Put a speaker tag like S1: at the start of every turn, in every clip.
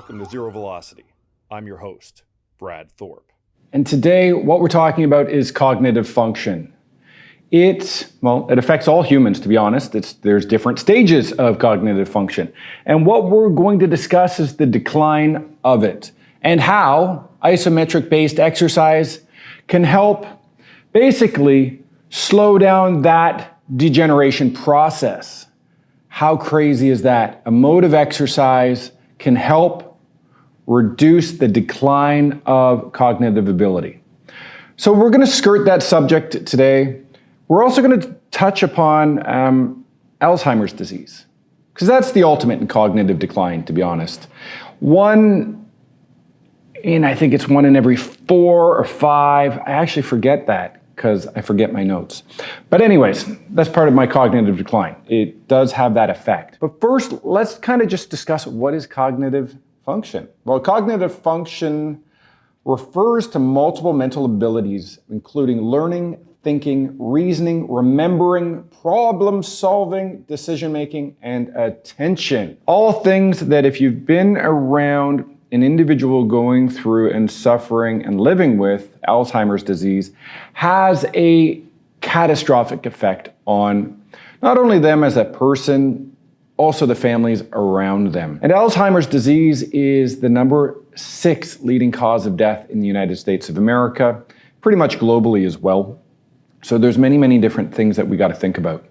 S1: Welcome to Zero Velocity. I'm your host, Brad Thorpe.
S2: And today, what we're talking about is cognitive function. It affects all humans, to be honest. There's different stages of cognitive function. And what we're going to discuss is the decline of it and how isometric-based exercise can help basically slow down that degeneration process. How crazy is that? A mode of exercise can help reduce the decline of cognitive ability. So we're going to skirt that subject today. We're also going to touch upon Alzheimer's disease, because that's the ultimate in cognitive decline, to be honest. I think it's 1 in every 4 or 5. I actually forget that because I forget my notes. But anyways, that's part of my cognitive decline. It does have that effect. But first, let's kind of just discuss what is cognitive function. Well, cognitive function refers to multiple mental abilities, including learning, thinking, reasoning, remembering, problem solving, decision making, and attention. All things that if you've been around an individual going through and suffering and living with Alzheimer's disease has a catastrophic effect on not only them as a person, also the families around them. And Alzheimer's disease is the number 6 leading cause of death in the United States of America, pretty much globally as well. So there's many different things that we got to think about.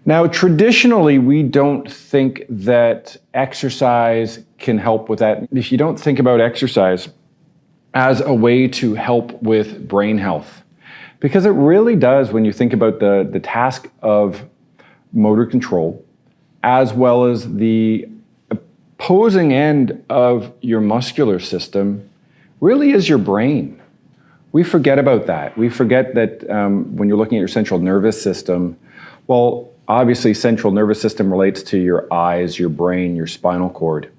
S2: Now, traditionally, we don't think that exercise can help with that. If you don't think about exercise as a way to help with brain health, because it really does when you think about the task of motor control, as well as the opposing end of your muscular system, really is your brain. We forget about that. We forget that when you're looking at your central nervous system, well, obviously central nervous system relates to your eyes, your brain, your spinal cord.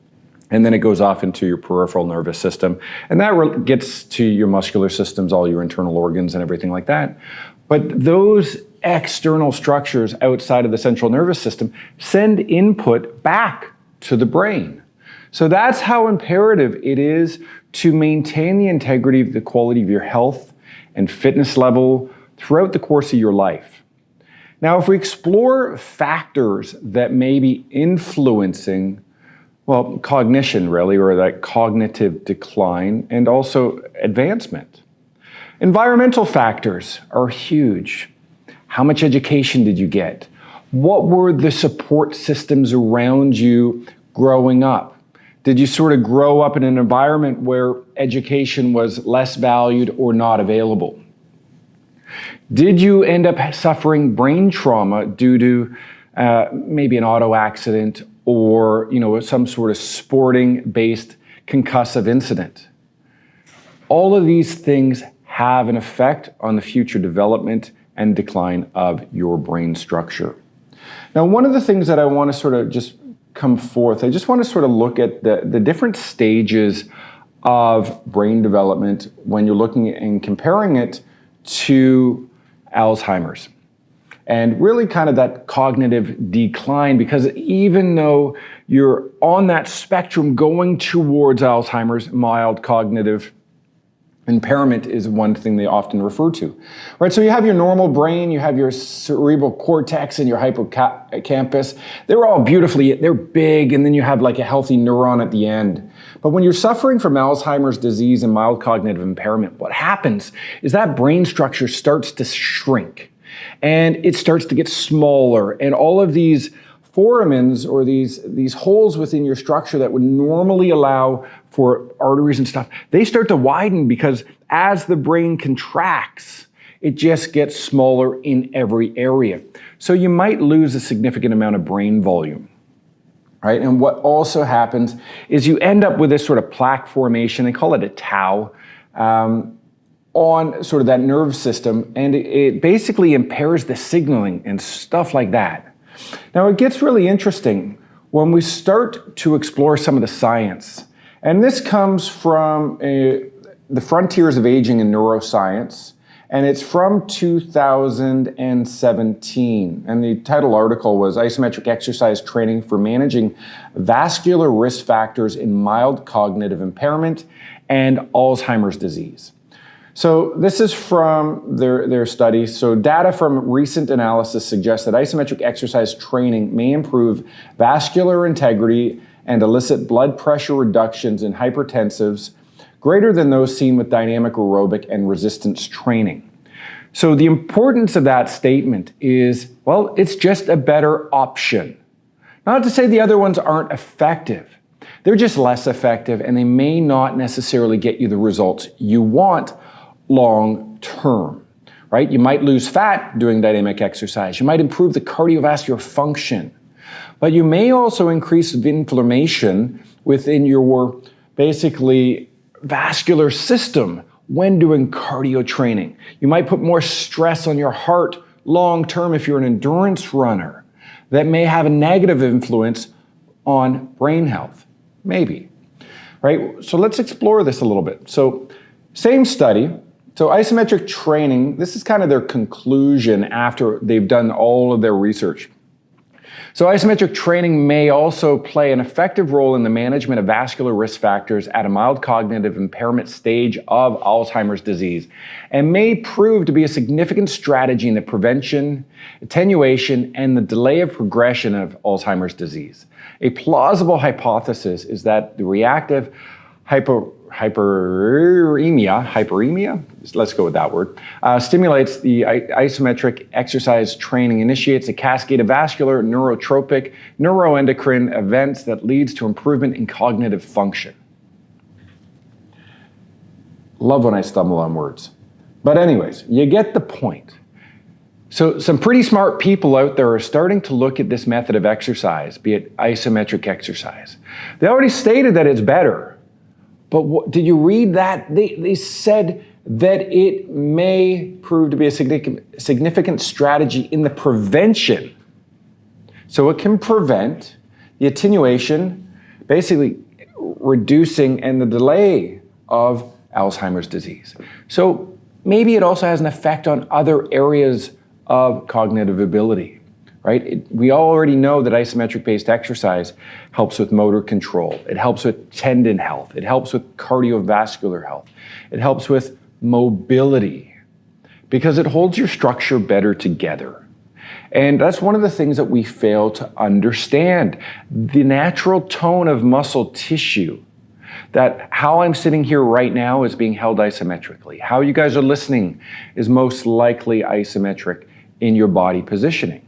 S2: And then it goes off into your peripheral nervous system. And that gets to your muscular systems, all your internal organs and everything like that. But those external structures outside of the central nervous system send input back to the brain. So that's how imperative it is to maintain the integrity of the quality of your health and fitness level throughout the course of your life. Now, if we explore factors that may be influencing, cognition really, or that cognitive decline, and also advancement. Environmental factors are huge. How much education did you get? What were the support systems around you growing up? Did you sort of grow up in an environment where education was less valued or not available? Did you end up suffering brain trauma due to maybe an auto accident or some sort of sporting-based concussive incident? All of these things have an effect on the future development and decline of your brain structure. Now, one of the things that I want to sort of just come forth, I just want to sort of look at the different stages of brain development when you're looking and comparing it to Alzheimer's. And really kind of that cognitive decline, because even though you're on that spectrum going towards Alzheimer's, mild cognitive impairment is one thing they often refer to, right? So you have your normal brain, you have your cerebral cortex and your hippocampus. They're big, and then you have like a healthy neuron at the end. But when you're suffering from Alzheimer's disease and mild cognitive impairment, what happens is that brain structure starts to shrink and it starts to get smaller, and all of these foramens or these holes within your structure that would normally allow for arteries and stuff, they start to widen because as the brain contracts, it just gets smaller in every area. So you might lose a significant amount of brain volume, right? And what also happens is you end up with this sort of plaque formation, they call it a tau, on sort of that nerve system, and it basically impairs the signaling and stuff like that. Now, it gets really interesting when we start to explore some of the science. And this comes from the frontiers of aging in neuroscience And it's from 2017. And the title article was Isometric Exercise Training for Managing Vascular Risk Factors in Mild Cognitive Impairment and Alzheimer's Disease. So this is from their study. So data from recent analysis suggests that isometric exercise training may improve vascular integrity and elicit blood pressure reductions in hypertensives greater than those seen with dynamic aerobic and resistance training. So the importance of that statement is, well, it's just a better option. Not to say the other ones aren't effective. They're just less effective, and they may not necessarily get you the results you want long term, right? You might lose fat doing dynamic exercise. You might improve the cardiovascular function, but you may also increase inflammation within your basically vascular system when doing cardio training. You might put more stress on your heart long term if you're an endurance runner. That may have a negative influence on brain health, maybe, right? So let's explore this a little bit. So same study. So isometric training, this is kind of their conclusion after they've done all of their research. So isometric training may also play an effective role in the management of vascular risk factors at a mild cognitive impairment stage of Alzheimer's disease, and may prove to be a significant strategy in the prevention, attenuation, and the delay of progression of Alzheimer's disease. A plausible hypothesis is that the reactive hyperemia, let's go with that word, stimulates the isometric exercise training, initiates a cascade of vascular, neurotropic, neuroendocrine events that leads to improvement in cognitive function. Love when I stumble on words. But anyways, you get the point. So some pretty smart people out there are starting to look at this method of exercise, be it isometric exercise. They already stated that it's better. But did you read that? They said that it may prove to be a significant strategy in the prevention. So it can prevent the attenuation, basically reducing and the delay of Alzheimer's disease. So maybe it also has an effect on other areas of cognitive ability, right? We already know that isometric-based exercise helps with motor control. It helps with tendon health. It helps with cardiovascular health. It helps with mobility because it holds your structure better together. And that's one of the things that we fail to understand. The natural tone of muscle tissue, that how I'm sitting here right now is being held isometrically. How you guys are listening is most likely isometric in your body positioning.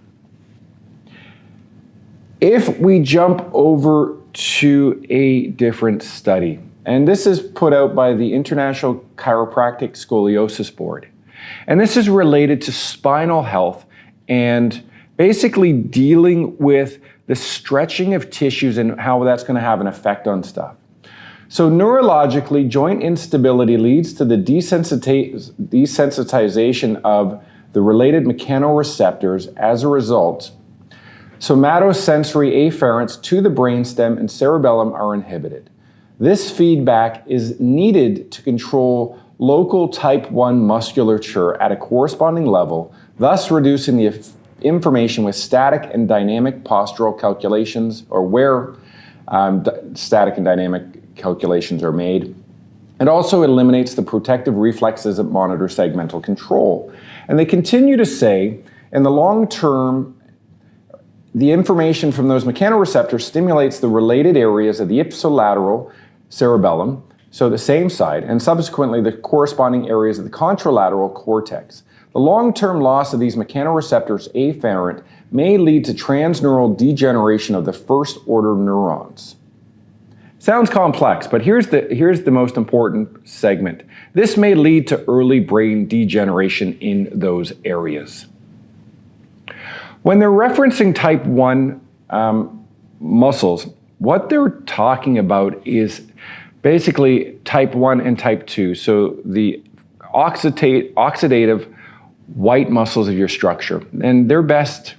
S2: If we jump over to a different study, and this is put out by the International Chiropractic Scoliosis Board, and this is related to spinal health and basically dealing with the stretching of tissues and how that's going to have an effect on stuff. So neurologically, joint instability leads to the desensitization of the related mechanoreceptors. As a result, somatosensory afferents to the brainstem and cerebellum are inhibited. This feedback is needed to control local type 1 musculature at a corresponding level, thus reducing the information with static and dynamic postural calculations, or where static and dynamic calculations are made. It also eliminates the protective reflexes that monitor segmental control. And they continue to say, in the long term, the information from those mechanoreceptors stimulates the related areas of the ipsilateral cerebellum, so the same side, and subsequently the corresponding areas of the contralateral cortex. The long-term loss of these mechanoreceptors afferent may lead to transneural degeneration of the first-order neurons. Sounds complex, but here's the most important segment. This may lead to early brain degeneration in those areas. When they're referencing type 1 muscles, what they're talking about is basically type 1 and type 2, so the oxidative white muscles of your structure. And they're best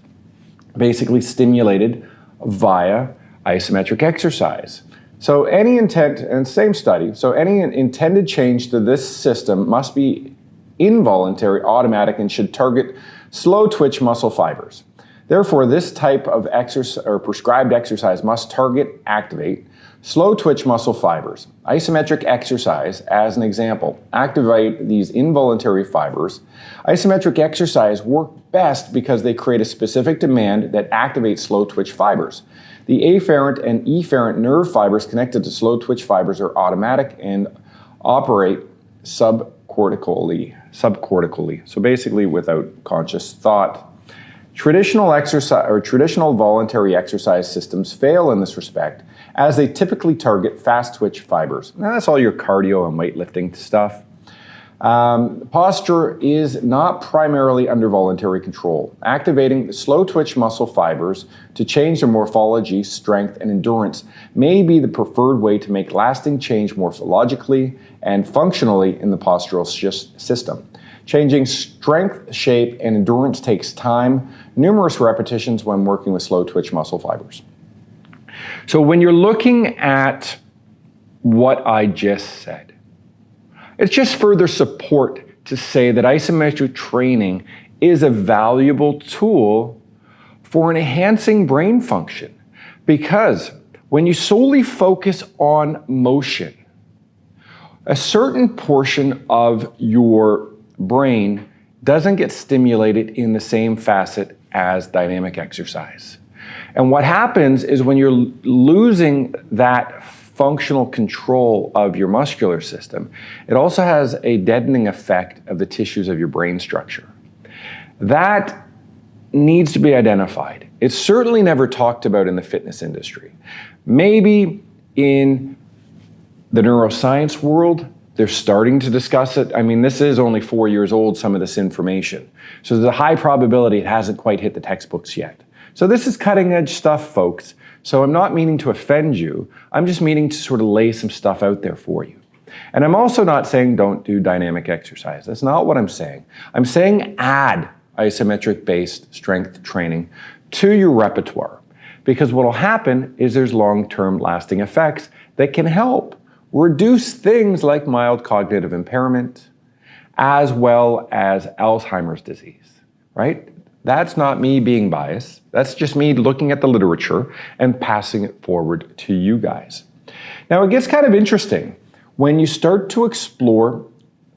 S2: basically stimulated via isometric exercise. So any intent, and same study, so any intended change to this system must be involuntary, automatic, and should target slow twitch muscle fibers. Therefore, this type of exercise or prescribed exercise must target, activate slow twitch muscle fibers. Isometric exercise, as an example, activate these involuntary fibers. Isometric exercise work best because they create a specific demand that activates slow twitch fibers. The afferent and efferent nerve fibers connected to slow twitch fibers are automatic and operate subcortically, so basically without conscious thought. Traditional exercise or traditional voluntary exercise systems fail in this respect, as they typically target fast twitch fibers. Now, that's all your cardio and weightlifting stuff. Posture is not primarily under voluntary control. Activating the slow twitch muscle fibers to change their morphology, strength, and endurance may be the preferred way to make lasting change morphologically and functionally in the postural system. Changing strength, shape, and endurance takes time, numerous repetitions when working with slow twitch muscle fibers. So when you're looking at what I just said, it's just further support to say that isometric training is a valuable tool for enhancing brain function. Because when you solely focus on motion, a certain portion of your brain doesn't get stimulated in the same facet as dynamic exercise. And what happens is when you're losing that functional control of your muscular system, it also has a deadening effect of the tissues of your brain structure. That needs to be identified. It's certainly never talked about in the fitness industry. Maybe in the neuroscience world, they're starting to discuss it. I mean, this is only 4 years old, some of this information. So there's a high probability it hasn't quite hit the textbooks yet. So this is cutting edge stuff, folks. So I'm not meaning to offend you. I'm just meaning to sort of lay some stuff out there for you. And I'm also not saying don't do dynamic exercise. That's not what I'm saying. I'm saying add isometric-based strength training to your repertoire. Because what will happen is there's long-term lasting effects that can help reduce things like mild cognitive impairment, as well as Alzheimer's disease, right? That's not me being biased. That's just me looking at the literature and passing it forward to you guys. Now, it gets kind of interesting when you start to explore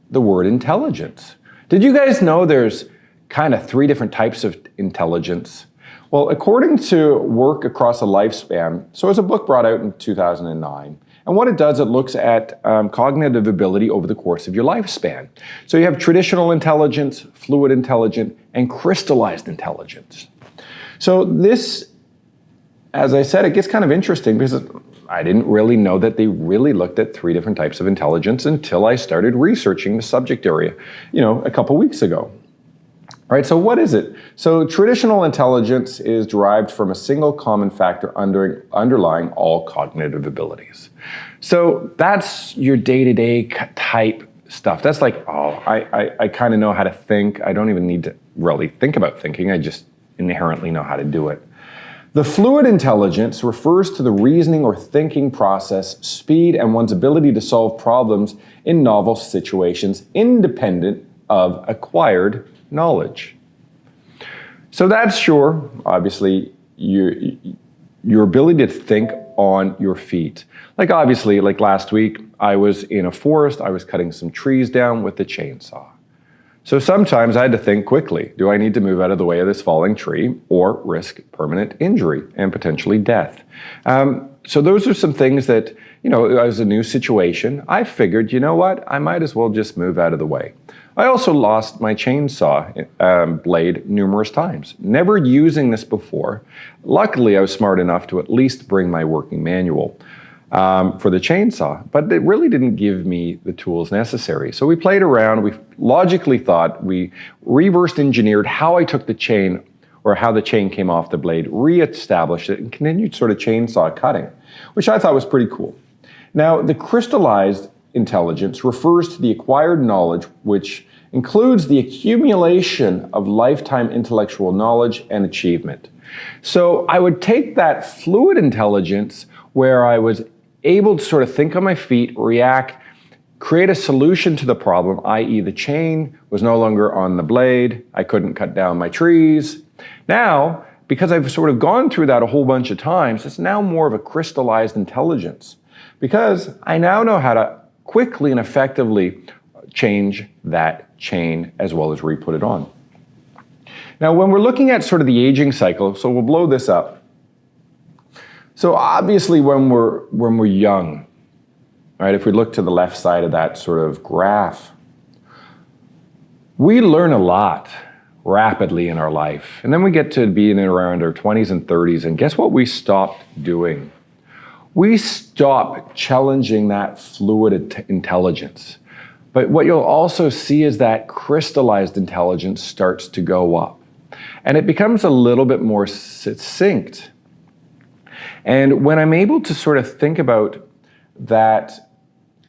S2: the word intelligence. Did you guys know there's kind of 3 different types of intelligence? Well, according to work across a lifespan, so there's a book brought out in 2009, and what it does, it looks at cognitive ability over the course of your lifespan. So you have traditional intelligence, fluid intelligence, and crystallized intelligence. So this, as I said, it gets kind of interesting because I didn't really know that they really looked at 3 different types of intelligence until I started researching the subject area, a couple weeks ago. All right, so what is it? So traditional intelligence is derived from a single common factor underlying all cognitive abilities. So that's your day-to-day type stuff. That's like, I kind of know how to think. I don't even need to really think about thinking. I just inherently know how to do it. The fluid intelligence refers to the reasoning or thinking process, speed, and one's ability to solve problems in novel situations independent of acquired knowledge. So that's obviously, your ability to think on your feet. Like obviously, like last week, I was in a forest, I was cutting some trees down with the chainsaw. So sometimes I had to think quickly, do I need to move out of the way of this falling tree or risk permanent injury and potentially death? So those are some things that, as a new situation, I figured, you know what, I might as well just move out of the way. I also lost my chainsaw blade numerous times, never using this before. Luckily, I was smart enough to at least bring my working manual for the chainsaw, but it really didn't give me the tools necessary. So we played around, we logically thought, we reverse engineered how I took the chain or how the chain came off the blade, re-established it, and continued sort of chainsaw cutting, which I thought was pretty cool. Now, the crystallized intelligence refers to the acquired knowledge, which includes the accumulation of lifetime intellectual knowledge and achievement. So I would take that fluid intelligence where I was able to sort of think on my feet, react create a solution to the problem, i.e. the chain was no longer on the blade, I couldn't cut down my trees. Now, because I've sort of gone through that a whole bunch of times, it's now more of a crystallized intelligence, because I now know how to quickly and effectively change that chain as well as re-put it on. Now, when we're looking at sort of the aging cycle, so we'll blow this up. So obviously when we're young, right, if we look to the left side of that sort of graph, we learn a lot rapidly in our life. And then we get to being around our 20s and 30s, and guess what we stopped doing? We stop challenging that fluid intelligence. But what you'll also see is that crystallized intelligence starts to go up. And it becomes a little bit more succinct. And when I'm able to sort of think about that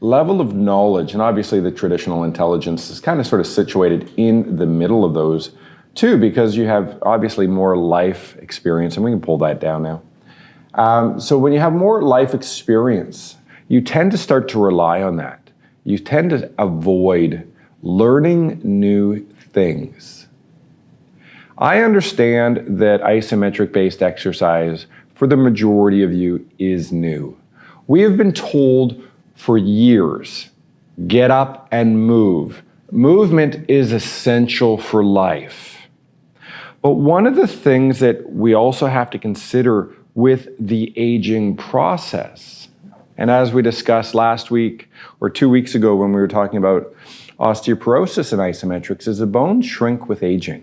S2: level of knowledge, and obviously the traditional intelligence is kind of sort of situated in the middle of those two, because you have obviously more life experience, and we can pull that down now. So when you have more life experience, you tend to start to rely on that. You tend to avoid learning new things. I understand that isometric-based exercise for the majority of you is new. We have been told for years, get up and move. Movement is essential for life. But one of the things that we also have to consider with the aging process, and as we discussed last week or 2 weeks ago when we were talking about osteoporosis and isometrics, is the bones shrink with aging.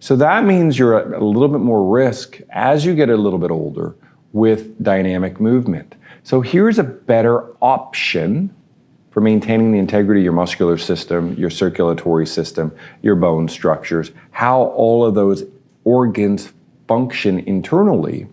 S2: So that means you're at a little bit more risk as you get a little bit older with dynamic movement. So here's a better option for maintaining the integrity of your muscular system, your circulatory system, your bone structures, how all of those organs function internally.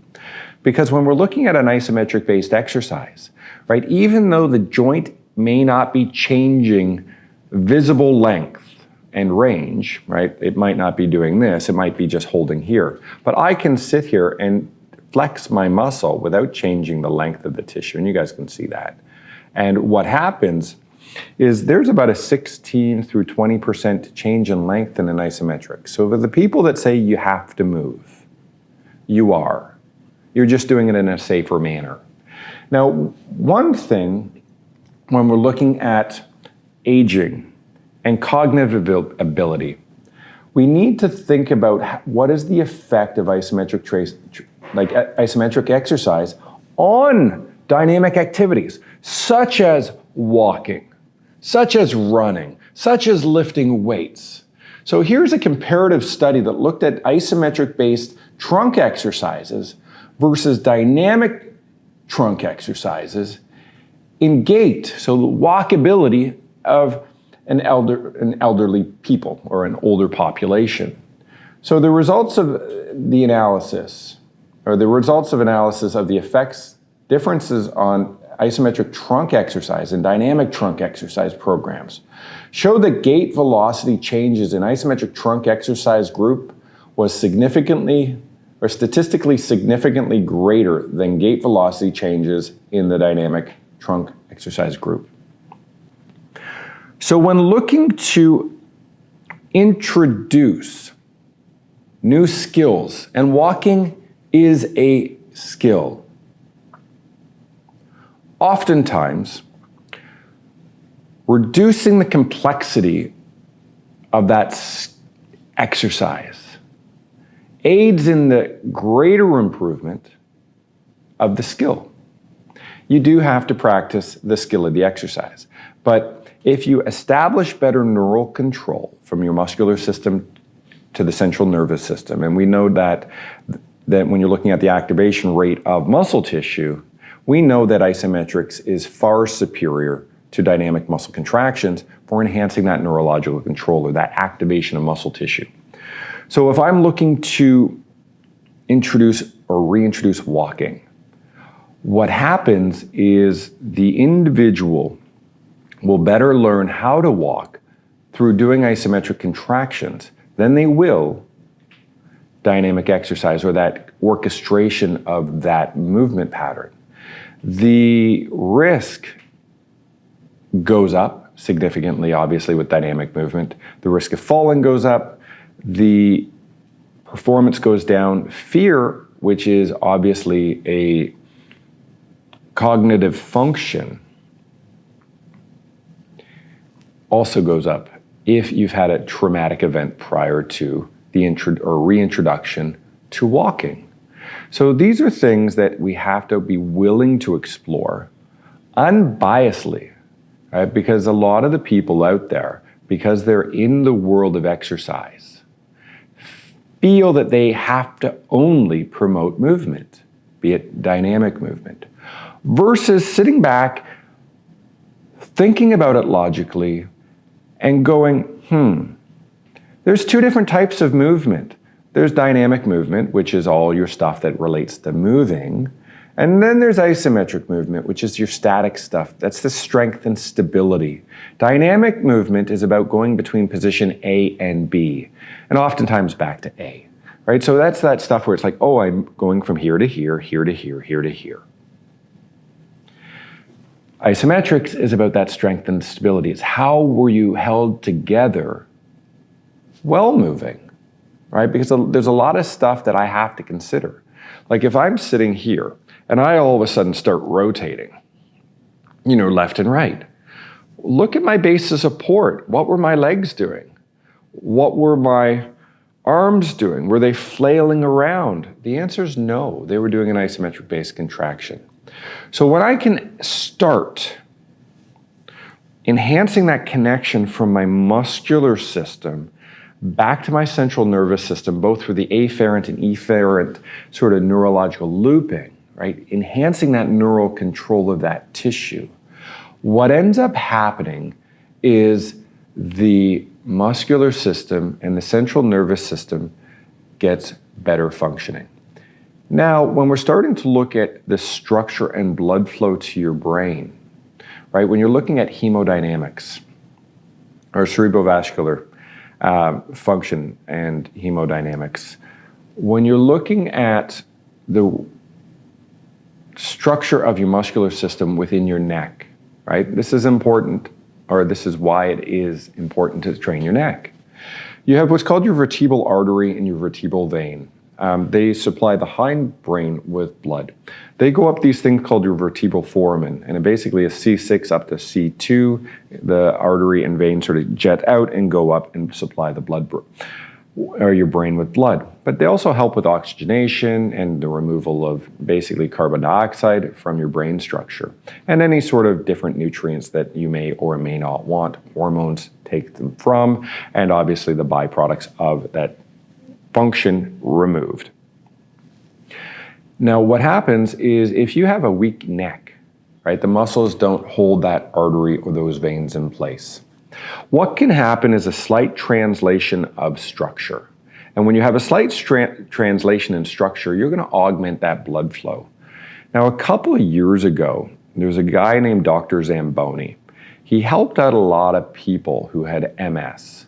S2: Because when we're looking at an isometric-based exercise, right, even though the joint may not be changing visible length and range, right, it might not be doing this, it might be just holding here. But I can sit here and flex my muscle without changing the length of the tissue, and you guys can see that. And what happens is there's about a 16 through 20% change in length in an isometric. So for the people that say you have to move, you are. You're just doing it in a safer manner. Now, one thing when we're looking at aging and cognitive ability, we need to think about what is the effect of isometric exercise on dynamic activities, such as walking, such as running, such as lifting weights. So here's a comparative study that looked at isometric-based trunk exercises versus dynamic trunk exercises in gait, so the walkability of an elderly people or an older population. So the results of the analysis, or the results of analysis of the effects, differences on isometric trunk exercise and dynamic trunk exercise programs, show that gait velocity changes in isometric trunk exercise group was significantly or statistically significantly greater than gait velocity changes in the dynamic trunk exercise group. So when looking to introduce new skills, and walking is a skill, oftentimes reducing the complexity of that exercise aids in the greater improvement of the skill. You do have to practice the skill of the exercise, but if you establish better neural control from your muscular system to the central nervous system, and we know that when you're looking at the activation rate of muscle tissue, we know that isometrics is far superior to dynamic muscle contractions for enhancing that neurological control or that activation of muscle tissue. So if I'm looking to introduce or reintroduce walking, what happens is the individual will better learn how to walk through doing isometric contractions than they will dynamic exercise or that orchestration of that movement pattern. The risk goes up significantly, obviously, with dynamic movement. The risk of falling goes up. The performance goes down. Fear, which is obviously a cognitive function, also goes up if you've had a traumatic event prior to the reintroduction to walking. So these are things that we have to be willing to explore unbiasedly, right? Because a lot of the people out there, because they're in the world of exercise, feel that they have to only promote movement, be it dynamic movement, versus sitting back, thinking about it logically, and going, there's two different types of movement. There's dynamic movement, which is all your stuff that relates to moving. And then there's isometric movement, which is your static stuff. That's the strength and stability. Dynamic movement is about going between position A and B, and oftentimes back to A, right? So that's that stuff where it's like, oh, I'm going from here to here, here to here, here to here. Isometrics is about that strength and stability. It's how were you held together while moving, right? Because there's a lot of stuff that I have to consider. Like if I'm sitting here and I all of a sudden start rotating, left and right, look at my base of support. What were my legs doing? What were my arms doing? Were they flailing around? The answer is no. They were doing an isometric base contraction. So when I can start enhancing that connection from my muscular system back to my central nervous system, both through the afferent and efferent sort of neurological looping, right? Enhancing that neural control of that tissue. What ends up happening is the muscular system and the central nervous system gets better functioning. Now, when we're starting to look at the structure and blood flow to your brain, right? When you're looking at hemodynamics or cerebrovascular function and hemodynamics, when you're looking at the structure of your muscular system within your neck, right? This is important, or this is why it is important to train your neck. You have what's called your vertebral artery and your vertebral vein. They supply the hindbrain with blood. They go up these things called your vertebral foramen, and it basically is C6 up to C2. The artery and vein sort of jet out and go up and supply the blood, or your brain with blood. But they also help with oxygenation and the removal of basically carbon dioxide from your brain structure, and any sort of different nutrients that you may or may not want. Hormones take them from, and obviously the byproducts of that function removed. Now, what happens is if you have a weak neck, right, the muscles don't hold that artery or those veins in place. What can happen is a slight translation of structure. And when you have a slight translation in structure, you're going to augment that blood flow. Now, a couple of years ago, there was a guy named Dr. Zamboni. He helped out a lot of people who had MS,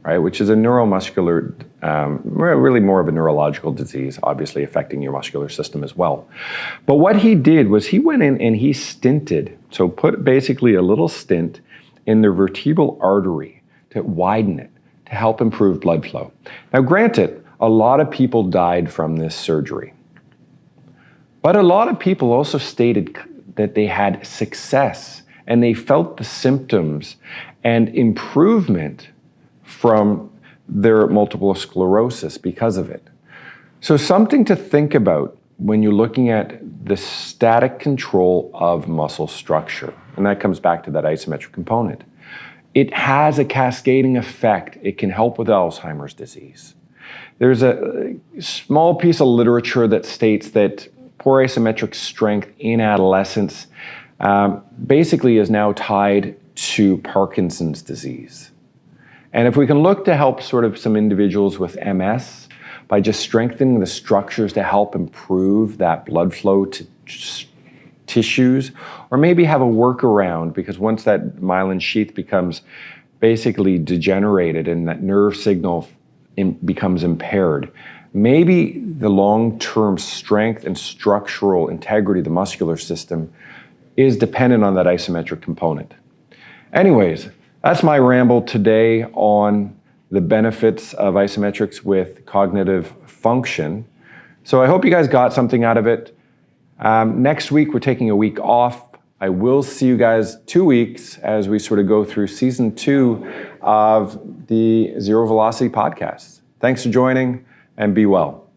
S2: right, which is a neuromuscular, really more of a neurological disease, obviously affecting your muscular system as well. But what he did was he went in and he stented, so put basically a little stent in the vertebral artery to widen it, to help improve blood flow. Now granted, a lot of people died from this surgery, but a lot of people also stated that they had success and they felt the symptoms and improvement from their multiple sclerosis because of it. So something to think about when you're looking at the static control of muscle structure, and that comes back to that isometric component. It has a cascading effect. It can help with Alzheimer's disease. There's a small piece of literature that states that poor isometric strength in adolescence basically is now tied to Parkinson's disease. And if we can look to help sort of some individuals with MS by just strengthening the structures to help improve that blood flow to tissues, or maybe have a workaround, because once that myelin sheath becomes basically degenerated and that nerve signal becomes impaired, maybe the long-term strength and structural integrity of the muscular system is dependent on that isometric component. Anyways, that's my ramble today on the benefits of isometrics with cognitive function. So I hope you guys got something out of it. Next week, we're taking a week off. I will see you guys 2 weeks as we sort of go through season 2 of the Zero Velocity podcast. Thanks for joining, and be well.